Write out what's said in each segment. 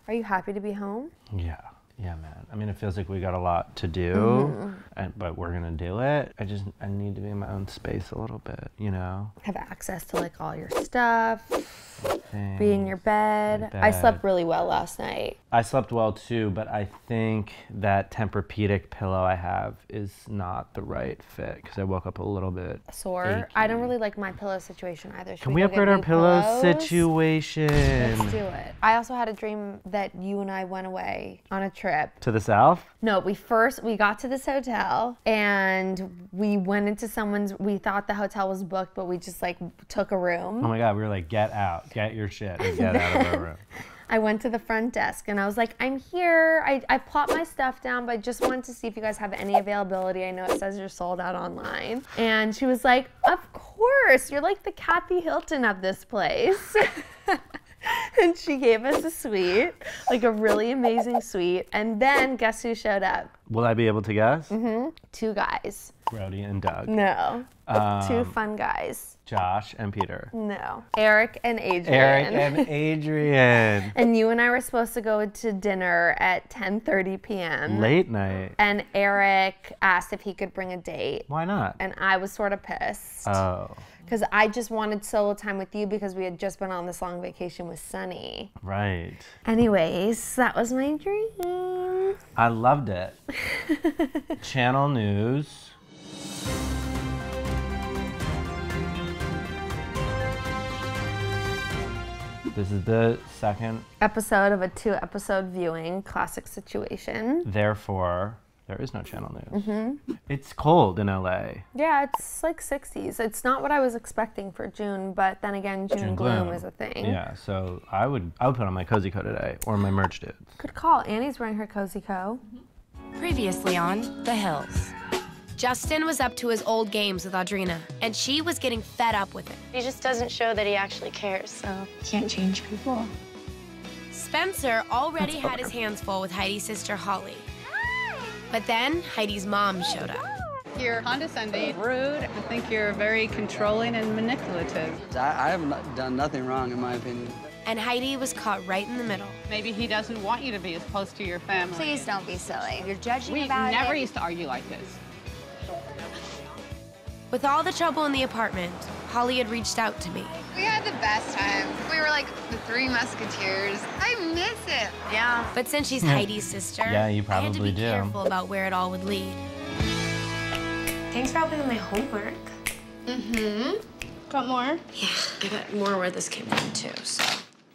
Are you happy to be home? Yeah. Yeah, man. I mean, it feels like we got a lot to do, but we're gonna do it. I need to be in my own space a little bit, you know? Have access to like all your stuff, be in your bed. I slept really well last night. I slept well too, but I think that Tempur-Pedic pillow I have is not the right fit because I woke up a little bit sore. achy. I don't really like my pillow situation either. Can we upgrade our pillow situation? Let's do it. I also had a dream that you and I went away on a trip. To the south? No, we got to this hotel and we went into we thought the hotel was booked, but we just like took a room. Oh my God, we were like, get out, get your shit, and get out of our room. I went to the front desk and I was like, I'm here. I plopped my stuff down, but I just wanted to see if you guys have any availability. I know it says you're sold out online. And she was like, of course, you're like the Kathy Hilton of this place. And she gave us a suite, like a really amazing suite. And then guess who showed up? Will I be able to guess? Two guys. Brody and Doug. No. Two fun guys. Josh and Peter. No. Eric and Adrian. Eric and Adrian. And you and I were supposed to go to dinner at 10:30 p.m. Late night. And Eric asked if he could bring a date. Why not? And I was sort of pissed. Oh. Because I just wanted solo time with you because we had just been on this long vacation with Sunny. Right. Anyways, that was my dream. I loved it. Channel news. This is the second episode of a 2-episode viewing, classic situation. Therefore, there is no channel news. It's cold in LA. Yeah, it's like 60s. It's not what I was expecting for June, but then again, June gloom is a thing. Yeah, so I would put on my cozy coat today, or my merch dudes. Good call. Annie's wearing her cozy coat. Previously on The Hills. Jersten was up to his old games with Audrina, and she was getting fed up with it. He just doesn't show that he actually cares, so can't change people. Spencer already had his hands full with Heidi's sister, Holly. But then Heidi's mom showed up. You're condescending, rude. I think you're very controlling and manipulative. I have done nothing wrong, in my opinion. And Heidi was caught right in the middle. Maybe he doesn't want you to be as close to your family. Please don't be silly. You're judging We about never it. used to argue like this. With all the trouble in the apartment, Holly had reached out to me. We had the best time. We were like the Three Musketeers. I miss it. Yeah. But since she's Heidi's sister, Yeah, you I had to probably be do. careful about where it all would lead. Thanks for helping with my homework. Got more? Yeah, I got more where this came from too, so.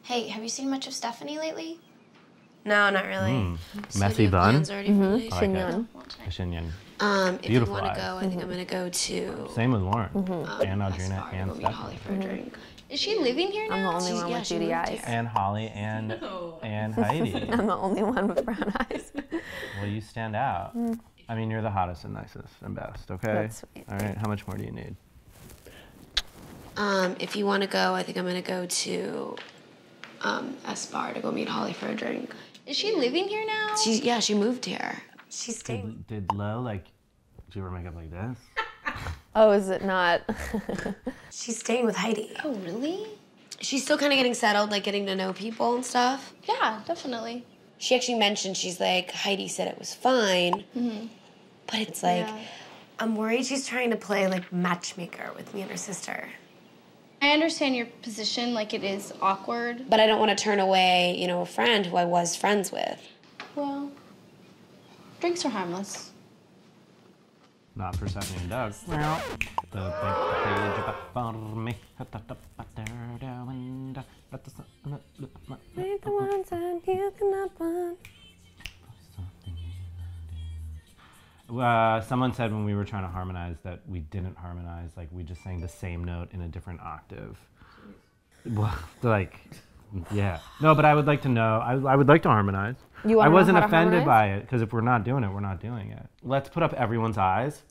Hey, have you seen much of Stephanie lately? No, not really. Messy bun. Chignon. Chignon. If you Beautiful want to eyes. go, I think I'm gonna go to Same with Lauren. And Audrina and go meet Holly Stephanie. for a drink. Is she living here I'm now? the only one with she duty moved eyes. here. And Holly and Heidi. I'm the only one with brown eyes. Well, you stand out. I mean, you're the hottest and nicest and best, okay? That's sweet. All right, how much more do you need? If you want to go, I think I'm gonna go to S Bar to go meet Holly for a drink. Is she living here now? She moved here. She's staying. Did Lo, like, do you ever make up like this? Oh, is it not? She's staying with Heidi. Oh, really? She's still kind of getting settled, like getting to know people and stuff. Yeah, definitely. She actually mentioned, she's like, Heidi said it was fine. But it's like, I'm worried she's trying to play like matchmaker with me and her sister. I understand your position, like it is awkward. But I don't want to turn away, you know, a friend who I was friends with. Well, drinks are harmless. Not for Stephanie and Doug. We're the ones that you cannot run. Someone said when we were trying to harmonize that we didn't harmonize, like we just sang the same note in a different octave. Well, like, yeah. No, but I would like to know, I would like to harmonize. You wanna I know wasn't how to offended harmonize? by it, because if we're not doing it, we're not doing it. Let's put up everyone's eyes.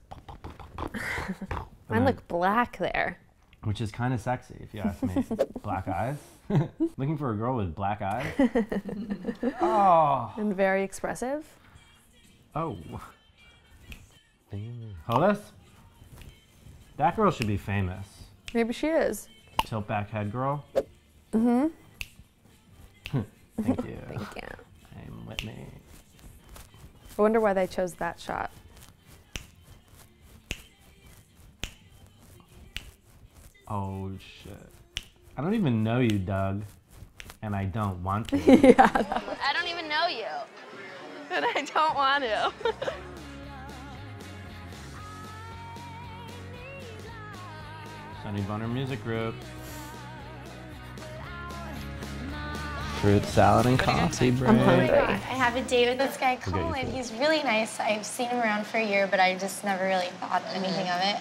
Mine look black there. Which is kind of sexy, if you ask me. Black eyes. Looking for a girl with black eyes. Oh. And very expressive. Oh. Hollis? That girl should be famous. Maybe she is. Tilt back head girl. Mm-hmm. Thank you. Thank you. I wonder why they chose that shot. Oh shit. I don't even know you, Doug. And I don't want to. Yeah. I don't even know you. And I don't want to. Sunny Boner Music Group. Fruit salad and coffee break. I'm hungry. I have a date with this guy, We'll get you Colin. food. He's really nice. I've seen him around for a year, but I just never really thought anything of it.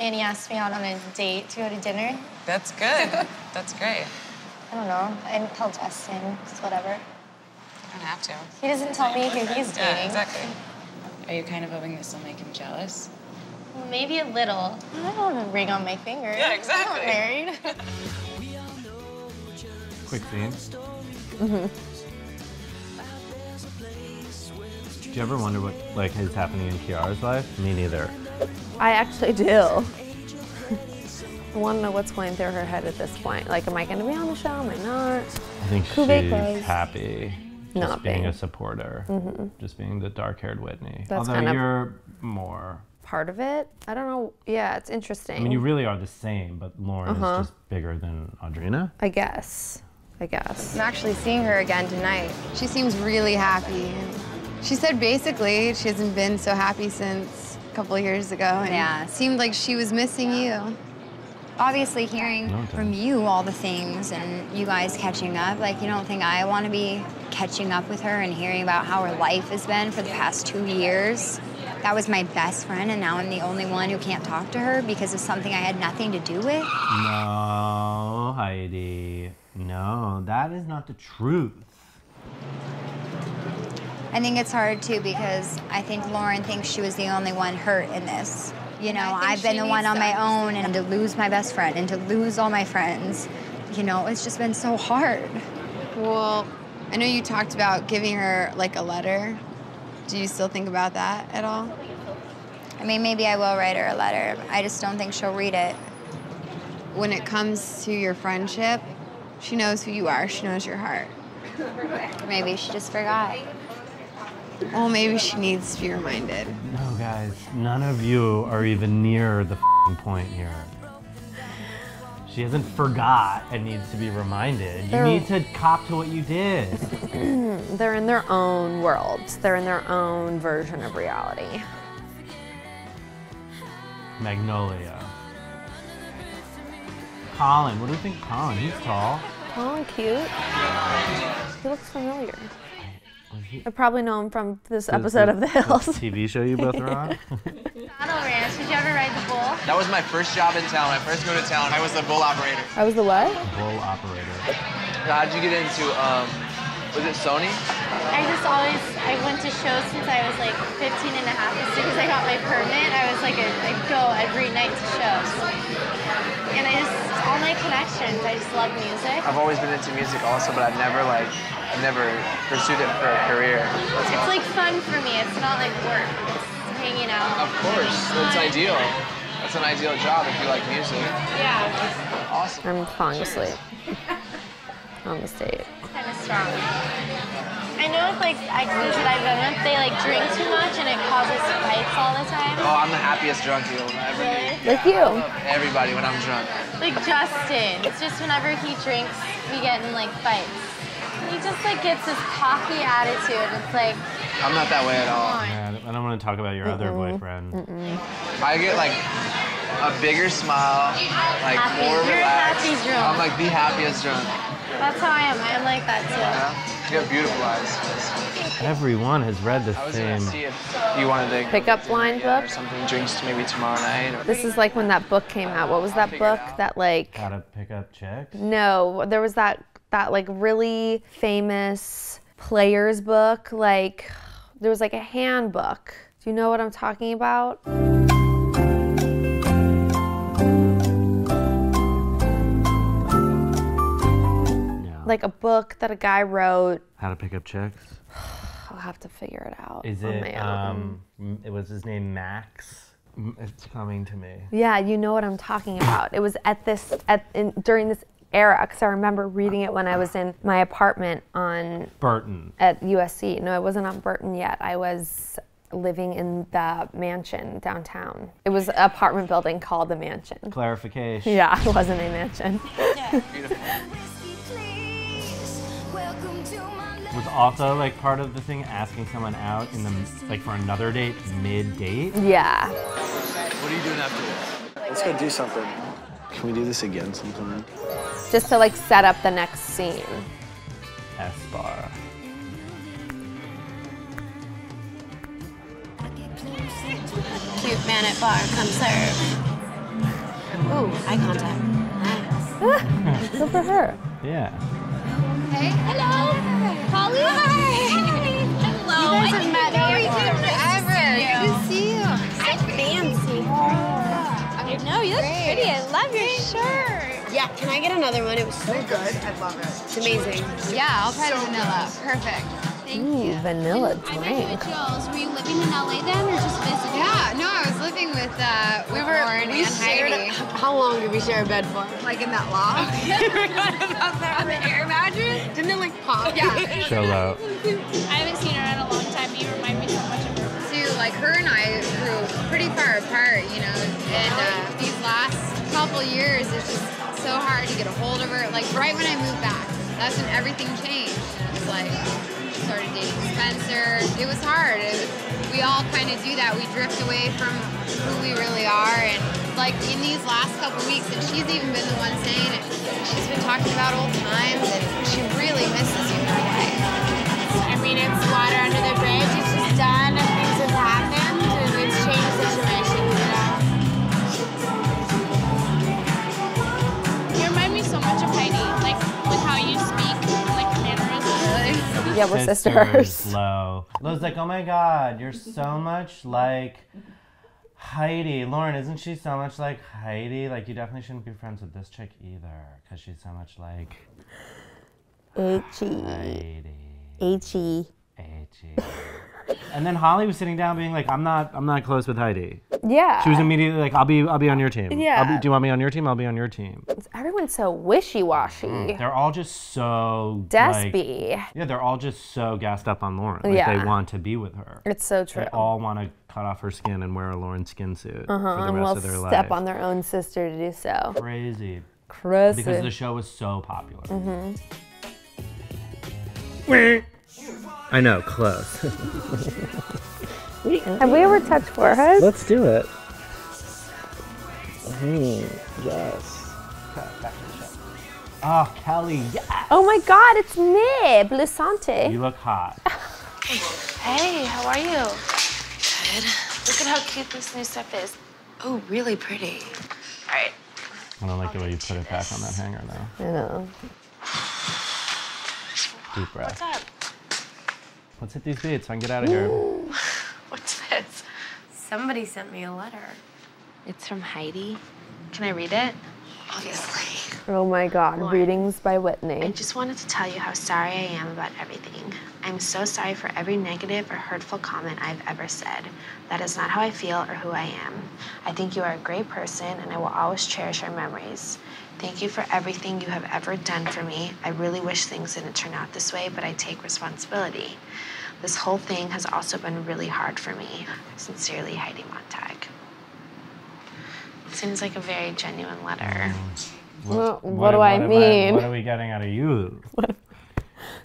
And he asked me out on a date to go to dinner. That's good. That's great. I don't know. I didn't tell Justin. Just whatever. You don't have to. He doesn't tell me who he's dating. Yeah, exactly. Are you kind of hoping this will make him jealous? Well, maybe a little. I don't have a ring on my finger. Yeah, exactly. I'm not married. Quick scene. Mm-hmm. Do you ever wonder what like is happening in Kiara's life? Me neither. I actually do. I want to know what's going through her head at this point. Like, am I going to be on the show? Am I not? I think Kuvik she's was happy. not Just being being. a supporter. Just being the dark-haired Whitney. That's Although kind of- you're more. Part of it? I don't know. Yeah, it's interesting. I mean, you really are the same, but Lauren is just bigger than Audrina. I guess. I'm actually seeing her again tonight. She seems really happy. She said basically she hasn't been so happy since a couple of years ago. And it seemed like she was missing you. Obviously hearing from you all the things and you guys catching up, like you don't think I want to be catching up with her and hearing about how her life has been for the past 2 years? That was my best friend and now I'm the only one who can't talk to her because of something I had nothing to do with? No, Heidi. No, that is not the truth. I think it's hard too because I think Lauren thinks she was the only one hurt in this. You know, I've been the one on my own and to lose my best friend and to lose all my friends, you know, it's just been so hard. Well, I know you talked about giving her like a letter. Do you still think about that at all? I mean, maybe I will write her a letter. I just don't think she'll read it. When it comes to your friendship, she knows who you are. She knows your heart. Maybe she just forgot. Well, maybe she needs to be reminded. No, guys, none of you are even near the point here. She hasn't forgot and needs to be reminded. You need to cop to what you did. They're in their own worlds. They're in their own version of reality. Magnolia. Colin, what do you think of Colin? He's tall. Tall and cute. He looks familiar. I probably know him from this episode of The Hills. TV show you both are on? Saddle Ranch. Did you ever ride the bull? That was my first job in town. When I first go to town, I was the bull operator. I was the what? Bull operator. How'd you get into, was it Sony? I went to shows since I was like 15 and a half. As soon as I got my permit, I was like, I'd go every night to shows. And all my connections, I just love music. I've always been into music also, but I've never pursued it for a career. It's like fun for me. It's not like work. It's hanging out. Of course, that's ideal. That's an ideal job if you like music. Yeah. Awesome. I'm falling asleep on the stage. Kind of strong. I know with like exes that I've been with, they like drink too much and it causes fights all the time. Oh, I'm the happiest drunk you'll ever meet. Like you. Everybody when I'm drunk. Like Justin. It's just whenever he drinks, we get in like fights. He just like gets this cocky attitude. It's like, I'm not that way at all. Yeah, I don't want to talk about your other boyfriend. I get like a bigger smile, like happy. more You're relaxed. a happy drunk. I'm like the happiest drunk. That's how I am. I am like that too. Yeah? You have beautiful eyes. Everyone has read the I was same. gonna see if you wanted to Pickup line book? or something, drinks maybe tomorrow night. Or... This is like when that book came out. What was that book? That like, How to pick up chicks? no, there was that like really famous players book. Like, there was like a handbook. Do you know what I'm talking about? Like a book that a guy wrote. How to pick up chicks? I'll have to figure it out. Is on it, my own. it was his name Max? It's coming to me. Yeah, you know what I'm talking about. It was during this era, because I remember reading it when I was in my apartment on Burton. At USC. No, I wasn't on Burton yet. I was living in the mansion downtown. It was an apartment building called the Mansion. Clarification. Yeah, it wasn't a mansion. Was also like part of the thing asking someone out in the like for another date mid-date? Yeah. What are you doing after this? Let's go do something. Can we do this again sometime? Just to like set up the next scene. S-bar. Cute man at bar, come serve. Ooh, eye contact. Nice. Good for her. Yeah. Hey. Hello. Holly. Hi. Hello. You guys have met Forever. Good to see you. I'm fancy. I know, you look pretty. I love your shirt. Yeah, can I get another one? It was so good. I love it. It's amazing. Yeah, I'll try the vanilla. Perfect. Ooh, vanilla drink. Were you living in LA then or just visiting? Yeah, no, I was living with Lauren and Hedi. How long did we share a bed for? Like in that loft. On the air mattress. Didn't it like pop? Yeah. Chill out. I haven't seen her in a long time. You remind me so much of her. Too, like her and I grew pretty far apart, you know, and these last couple years, it's just so hard to get a hold of her. Like right when I moved back, that's when everything changed. It's like, started dating Spencer. It was hard. We all kind of do that. We drift away from who we really are. And like in these last couple weeks, and she's even been the one saying it, she's been talking about old times and she really misses you that way. I mean, it's water under the bridge. It's just done and things have happened and it's changed the situation, you know? You remind me so much of Heidi, like with how you speak, like mannerisms. Yeah, we're sisters. Lo's like, oh my God, you're so much like Heidi. Lauren, isn't she so much like Heidi? Like, you definitely shouldn't be friends with this chick either, because she's so much like Heidi. H-E. And then Holly was sitting down being like, I'm not close with Heidi. Yeah. She was immediately like, I'll be on your team. Yeah. Do you want me on your team? I'll be on your team. Everyone's so wishy-washy. They're all just so Despy. Yeah, they're all just so gassed up on Lauren. Like, Yeah. they want to be with her. It's so true. They all want to cut off her skin and wear a Lauren skin suit for the and rest will of their life. step on their own sister to do so. Crazy. Crazy. Because the show was so popular. I know, close. Have we ever touched foreheads? Let's do it. Yes. Oh, Kelly, yes. Oh my God, it's me, Blusante. You look hot. Hey, how are you? Good. Look at how cute this new stuff is. Oh, really pretty. All right. I don't like the way you put it back on that hanger, though. I know. Deep breath. What's up? Let's hit these beats so I can get out of here. What's this? Somebody sent me a letter. It's from Heidi. Can I read it? Obviously. Oh my God, Lauren, readings by Whitney. I just wanted to tell you how sorry I am about everything. I'm so sorry for every negative or hurtful comment I've ever said. That is not how I feel or who I am. I think you are a great person and I will always cherish our memories. Thank you for everything you have ever done for me. I really wish things didn't turn out this way, but I take responsibility. This whole thing has also been really hard for me. Sincerely, Heidi Montag. Seems like a very genuine letter. What do I mean? What are we getting out of you?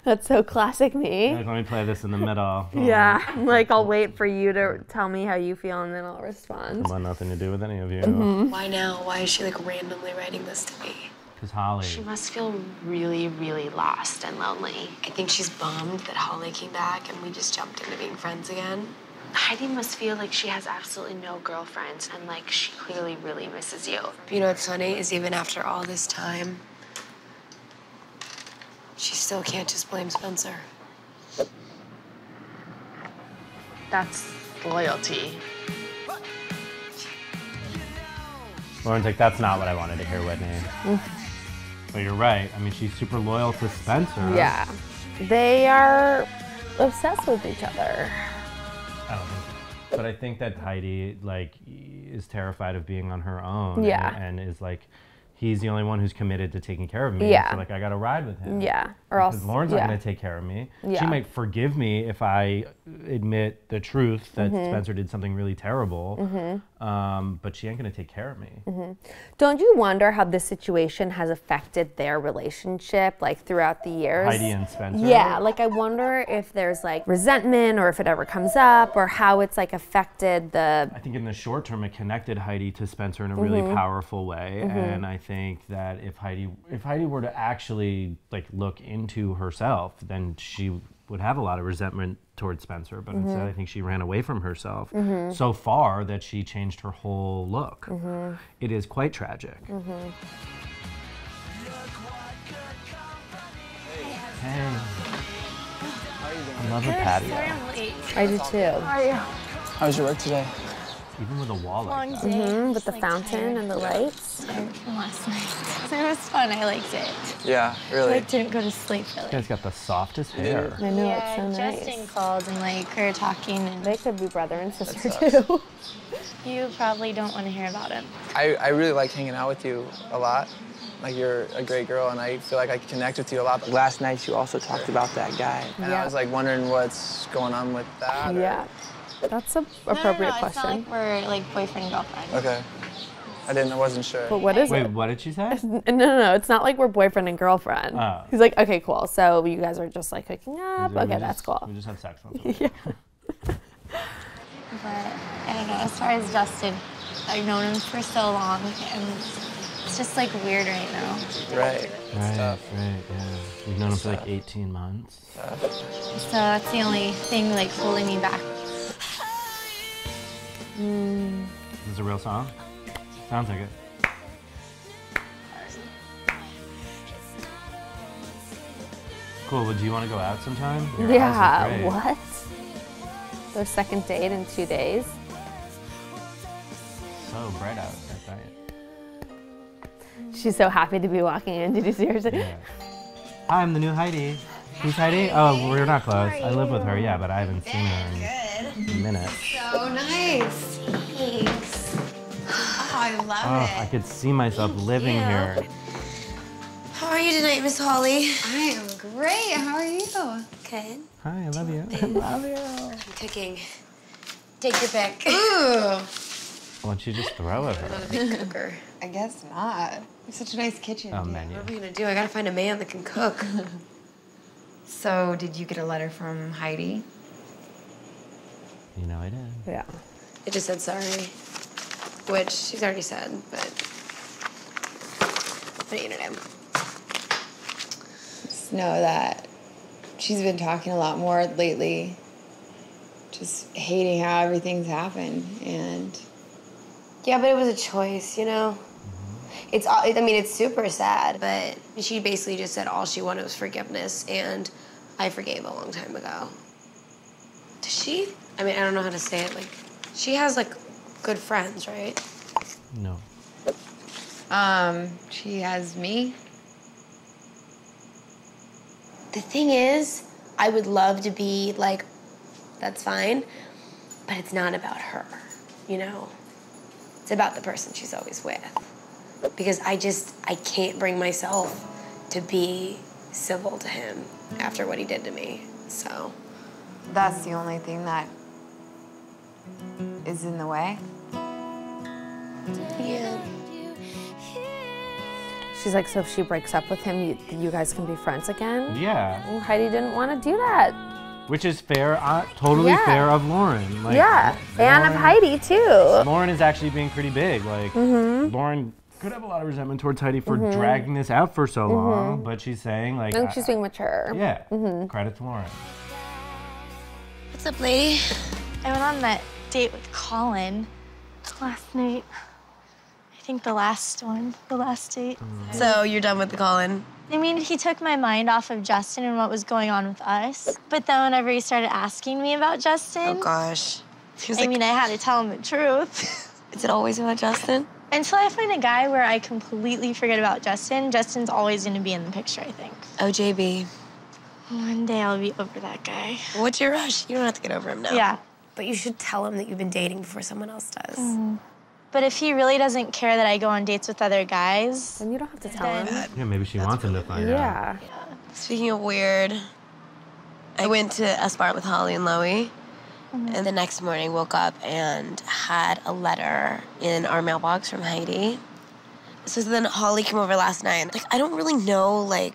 That's so classic me. Let me play this in the middle. Yeah, like I'll wait for you to tell me how you feel and then I'll respond. I want nothing to do with any of you. Why now? Why is she like randomly writing this to me? Because Holly. She must feel really, really lost and lonely. I think she's bummed that Holly came back and we just jumped into being friends again. Heidi must feel like she has absolutely no girlfriends and like she clearly really misses you. You know what's funny is even after all this time, she still can't just blame Spencer. That's loyalty. Lauren's like, that's not what I wanted to hear, Whitney. But you're right. I mean, she's super loyal to Spencer. Yeah. They are obsessed with each other. I don't think so. But I think that Heidi, like, is terrified of being on her own. Yeah. And is like, he's the only one who's committed to taking care of me. Yeah. So like I got to ride with him. Yeah. Or else Lauren's not going to take care of me. Yeah. She might forgive me if I admit the truth that Spencer did something really terrible. But she ain't going to take care of me. Don't you wonder how this situation has affected their relationship, like throughout the years? Heidi and Spencer? Yeah, like I wonder if there's like resentment or if it ever comes up or how it's like affected the... I think in the short term it connected Heidi to Spencer in a really powerful way. And I think that if Heidi were to actually like look into herself, then she would have a lot of resentment towards Spencer, but instead I think she ran away from herself so far that she changed her whole look. It is quite tragic. Hey. I love a patio. Sorry I'm late. I do too. How are you? How was your work today? Even with a wall like that. With the fountain and the lights. From last night. It was fun. I liked it. Yeah, I really. like didn't go to sleep really. You guys got the softest hair. I know, it's so nice. Jersten called and like we were talking and They could be brother and sister too. you probably don't want to hear about him. I really like hanging out with you a lot. Like, you're a great girl, and I feel like I can connect with you a lot. Last night, you also talked about that guy. And I was, like, wondering what's going on with that. Yeah. That's an appropriate question. It's not like we're like boyfriend and girlfriend. Okay. I wasn't sure. But what is it? Wait, what did she say? No, it's not like we're boyfriend and girlfriend. Oh. He's like, okay, cool. So you guys are just like hooking up. Okay, that's cool. We just have sex once. Yeah. But I don't know, as far as Jersten, I've known him for so long and it's just like weird right now. Right. Right, yeah. You've known him for like 18 months. So that's the only thing like holding me back. Is this a real song? Sounds like it. Cool, well, do you want to go out sometime? Your eyes are great. What? Their second date in 2 days? So bright out at night. She's so happy to be walking in. Did you see her? Yeah. Hi, I'm the new Heidi. Who's Heidi? Oh, we're not close. I live with her, yeah, but I haven't seen her in minutes. So nice. Thanks. Oh, I love I could see myself living here. How are you tonight, Miss Holly? I am great. How are you? Good. Hi, I love you. I love you. I'm cooking. Take your pick. Ooh. Why don't you just throw at I'm her? not a big cooker. I guess not. It's such a nice kitchen. Oh, menu. What are we gonna do? I gotta find a man that can cook. So, did you get a letter from Heidi? You know I did. Yeah. It just said sorry, which she's already said, but what are you gonna do? Just know that she's been talking a lot more lately. Just hating how everything's happened, and Yeah, but it was a choice, you know? I mean, it's super sad, but she basically just said all she wanted was forgiveness, and I forgave a long time ago. Does she? I mean, I don't know how to say it. Like, she has, like, good friends, right? No. she has me. The thing is, I would love to be, like, that's fine, but it's not about her, you know? It's about the person she's always with. Because I can't bring myself to be civil to him after what he did to me, so. That's the only thing that is in the way. Yeah. She's like, so if she breaks up with him, you guys can be friends again? Yeah. Well, Heidi didn't want to do that. Which is fair, totally fair of Lauren. Like, yeah, and of Heidi too. Lauren is actually being pretty big. Like, Lauren could have a lot of resentment towards Heidi for dragging this out for so long, but she's saying, like... I think she's being mature. Yeah, credit to Lauren. What's up, lady? I went on that date with Colin last night. I think the last date. So you're done with the Colin? I mean, he took my mind off of Jersten and what was going on with us. But then whenever he started asking me about Jersten... Oh, gosh. I mean, I had to tell him the truth. Is it always about Jersten? Until I find a guy where I completely forget about Jersten, Justin's always going to be in the picture, I think. Oh, JB. One day I'll be over that guy. What's your rush? You don't have to get over him now. Yeah. But you should tell him that you've been dating before someone else does. But if he really doesn't care that I go on dates with other guys, then you don't have to tell him. Yeah, maybe she wants him to find out. Yeah. Speaking of weird, I went to S4E9 with Holly and Loie, and the next morning woke up and had a letter in our mailbox from Hedi. So then Holly came over last night. Like, I don't really know, like,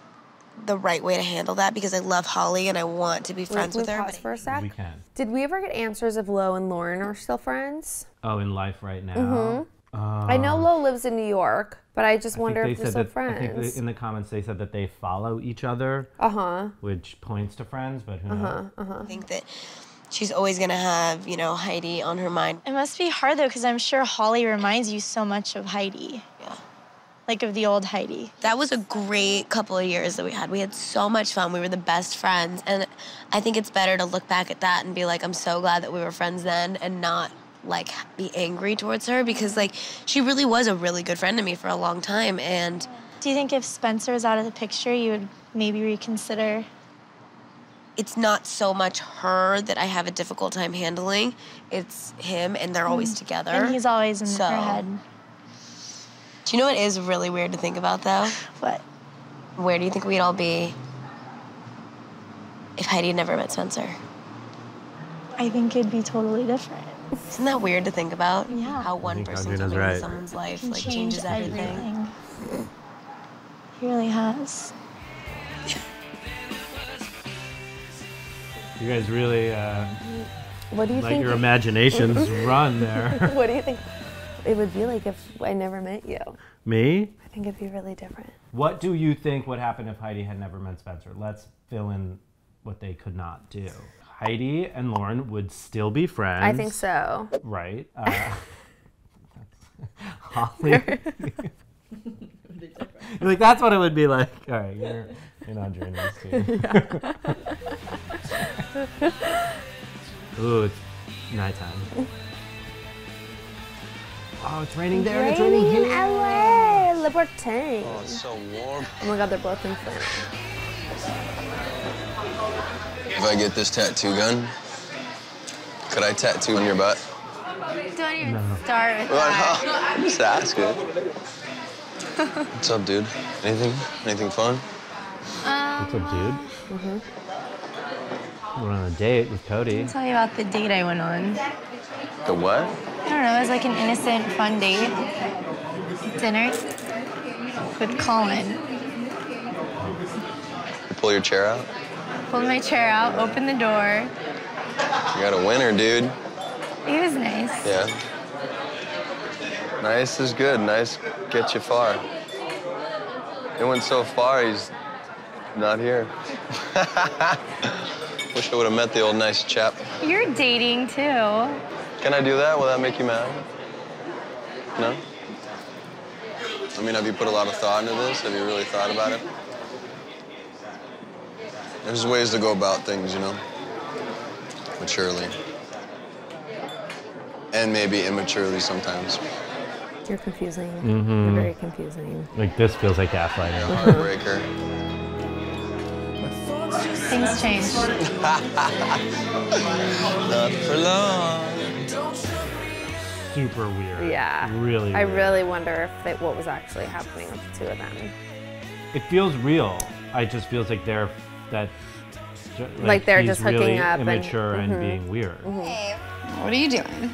the right way to handle that because I love Holly and I want to be friends with her. Pause for a sec? We can. Did we ever get answers if Lo and Lauren are still friends? Oh, in life right now? I know Lo lives in New York, but I just wonder if they're still friends. I think in the comments they said that they follow each other, which points to friends, but who knows? I think that she's always gonna have, you know, Hedi on her mind. it must be hard though, because I'm sure Holly reminds you so much of Hedi. Yeah. Like of the old Hedi. That was a great couple of years that we had. We had so much fun. We were the best friends. And I think it's better to look back at that and be like, I'm so glad that we were friends then and not like be angry towards her because like she really was a really good friend to me for a long time. And do you think if Spencer was out of the picture, you would maybe reconsider? It's not so much her that I have a difficult time handling. It's him, and they're always together. And he's always in her head. Do you know what is really weird to think about, though? What? Where do you think we'd all be if Hedi had never met Spencer? I think it'd be totally different. Isn't that weird to think about? Yeah. How one person Audrina's coming right. into someone's life like changes everything. He really has. You guys really What do you let think? your imaginations run there. What do you think it would be like if I never met you? Me? I think it'd be really different. What do you think would happen if Hedi had never met Spencer? Let's fill in what they could not do. Hedi and Lauren would still be friends. I think so. Right. Holly. You're like, that's what it would be like. All right, you're not doing this too. Ooh, it's nighttime. Oh, it's raining there and it's raining here. In LA, Libertine. Oh, it's so warm. Oh my God, they're both in flannel. If I get this tattoo gun, could I tattoo on your butt? Don't even start with that. No, I'm just asking. What's up, dude? Anything fun? What's up, dude? We're on a date with Cody. I'll tell you about the date I went on. The what? I don't know, it was like an innocent, fun date. Dinner with Colin. You pull your chair out? Pulled my chair out, opened the door. You got a winner, dude. He was nice. Yeah. Nice is good. Nice gets you far. It went so far, he's not here. Wish I would have met the old nice chap. You're dating too. Can I do that? Will that make you mad? No? I mean, have you put a lot of thought into this? Have you really thought about it? There's ways to go about things, you know? Maturely. And maybe immaturely sometimes. You're confusing. Mm-hmm. You're very confusing. Like, this feels like gaslighting. Heartbreaker. Things change. Not for long. Super weird. Yeah. Really I weird. really wonder if what was actually happening with the two of them. It feels real. It just feels like they're Like they're he's just hooking really up immature and being weird. Hey, what are you doing?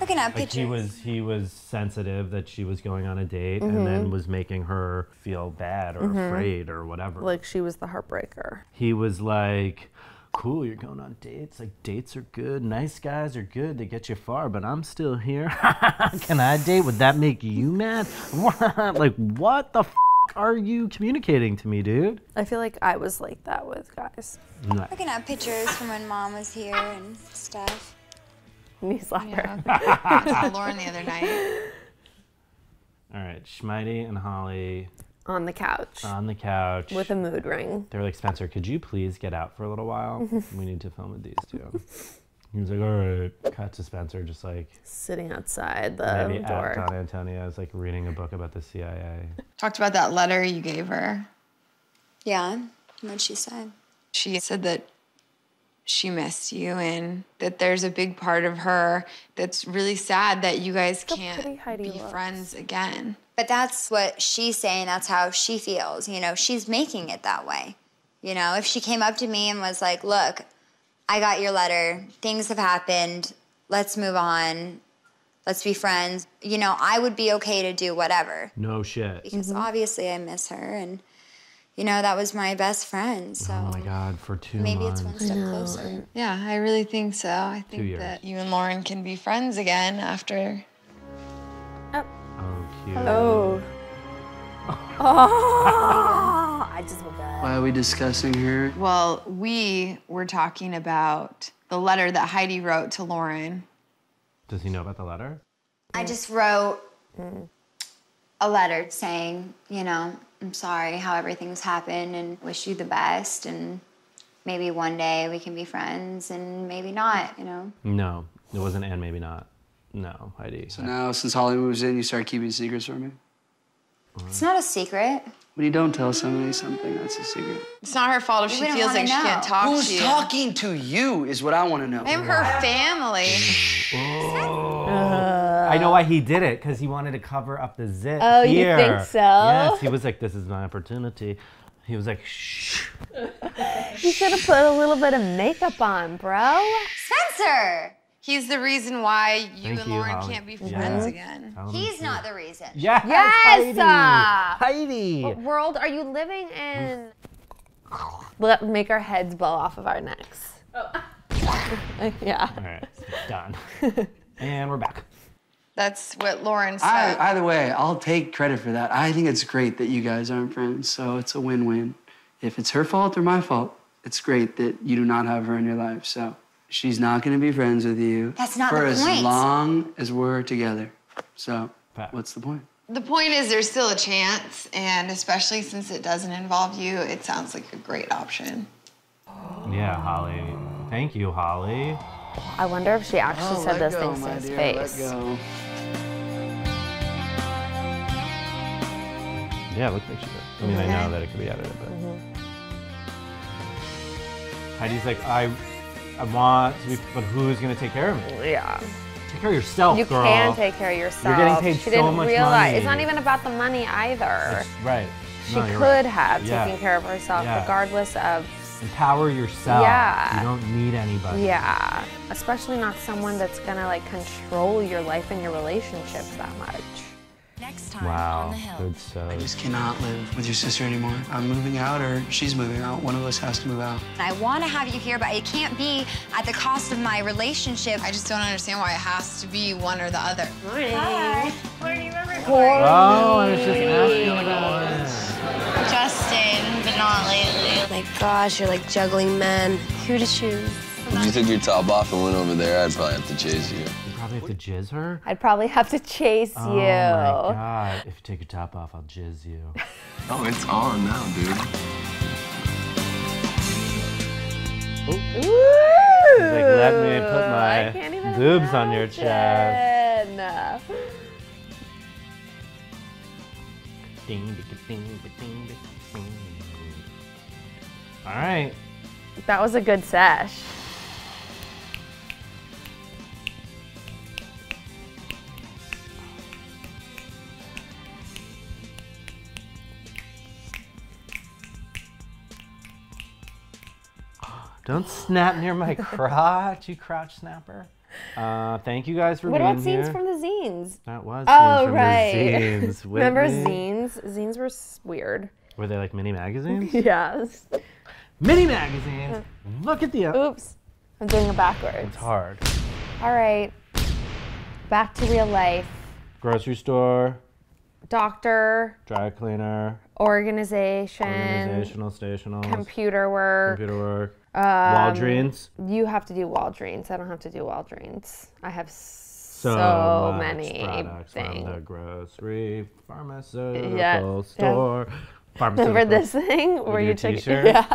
Looking at Like pictures. he was sensitive that she was going on a date and then was making her feel bad or afraid or whatever. Like she was the heartbreaker. He was like, cool, you're going on dates. Like, dates are good. Nice guys are good. They get you far, but I'm still here. Can I date? Would that make you mad? Like, what the are you communicating to me, dude? I feel like I was like that with guys. No. Looking at pictures from when Mom was here and stuff. Knee slapper. I saw Lauren the other night. All right, Schmitey and Holly On the couch. on the couch. With a mood ring. They're like, Spencer, could you please get out for a little while? We need to film with these two. He was like, all right. Cut to Spencer, just like Sitting outside the maybe door. at Don Antonio's, like reading a book about the CIA. Talked about that letter you gave her. Yeah, what'd she say? She said that she missed you and that there's a big part of her that's really sad that you guys can't be friends again. But that's what she's saying. That's how she feels. You know, she's making it that way. You know, if she came up to me and was like, look, I got your letter. Things have happened. Let's move on. Let's be friends. You know, I would be okay to do whatever. No shit. Because obviously I miss her. And, you know, that was my best friend. So oh my God, for 2 maybe months. it's one step closer. Yeah, I really think so. I 2 think years. that you and Lauren can be friends again after. Oh, cute. Oh. Oh, I just woke up. Why are we discussing her? Well, we were talking about the letter that Heidi wrote to Lauren. Does he know about the letter? I just wrote a letter saying, you know, I'm sorry how everything's happened and wish you the best and maybe one day we can be friends and maybe not, you know? No, it wasn't and maybe not. No, Heidi. So now, since Holly moves in, you start keeping secrets from me? It's not a secret. When you don't tell somebody something, that's a secret. It's not her fault if she wouldn't feels wanna like she know. can't talk Who's to you. talking to you is what I want to know. I'm her family. I know why he did it, because he wanted to cover up the zit Oh, here. you think so? Yes, he was like, this is my opportunity. He was like, shh. You should have put a little bit of makeup on, bro. Spencer! He's the reason why you Thank and you, Lauren Holly. can't be Yeah. friends again. Tell him He's to- not the reason. Yes, Yes! Heidi. What world are you living in? Let make our heads blow off of our necks. Oh. Yeah. All right, done. And we're back. That's what Lauren said. Either way, I'll take credit for that. I think it's great that you guys aren't friends, so it's a win-win. If it's her fault or my fault, it's great that you do not have her in your life, so she's not going to be friends with you That's not for the as point. long as we're together. So what's the point? The point is there's still a chance, and especially since it doesn't involve you, it sounds like a great option. Yeah, Holly. Thank you, Holly. I wonder if she actually said those things to his face. Let go. Yeah, it looks like she did. I mean, I know that it could be edited, but. Heidi's like, I want to be, but who's going to take care of me? Yeah. Take care of yourself, You girl. can take care of yourself. You're getting paid she so didn't much realize. money. It's not even about the money either. It's, right. She No, you're could right. have Yeah. taken care of herself Yeah. regardless of. Empower yourself. Yeah. You don't need anybody. Yeah. Especially not someone that's gonna like control your life and your relationships that much. Next time Wow. on the Hill. Good so. I just cannot live with your sister anymore. I'm moving out or she's moving out. One of us has to move out. I want to have you here, but it can't be at the cost of my relationship. I just don't understand why it has to be one or the other. Hi. Oh, I was just asking about it. Justin, but not lately. My gosh, you're like juggling men. Who to choose? If you took your top off and went over there, I'd probably have to chase you. You probably have to jizz her? I'd probably have to chase Oh you. my God. If you take your top off, I'll jizz you. Oh, it's on now, dude. He's Ooh, like, let me put I can't even my boobs on your chest. imagine. Ding, ding, ding, ding, ding. All right. That was a good sesh. Don't snap near my crotch, you crotch snapper. Thank you guys for What being about here. scenes from the zines? That was Oh, scenes from right. the zines. Remember Whitney? zines? Zines were weird. Were they like mini magazines? Yes. Mini magazines. Look at the. Oops. I'm doing it backwards. It's hard. All right. Back to real life. Grocery store, Doctor, dry cleaner, organization, organizational, stationals, computer work. computer work, Walgreens. You have to do Walgreens. I don't have to do Walgreens. I have So much many products things. from the grocery, pharmaceutical Yeah. store. Remember this thing where With you your took t-shirt? Yeah.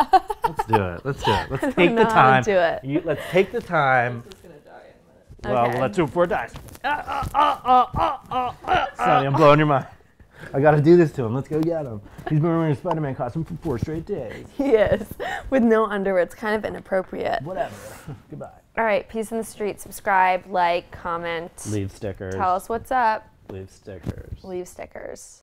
Let's do it. Let's do it. Let's I take don't the know how time. to do it. Let's take the time. Well, Okay. let's do it before it dies. Sonny, I'm blowing your mind. I gotta do this to him. Let's go get him. He's been wearing a Spider-Man costume for 4 straight days. He is. With no underwear. It's kind of inappropriate. Whatever. Goodbye. All right. Peace in the street. Subscribe, like, comment. Leave stickers. Tell us what's up. Leave stickers. Leave stickers.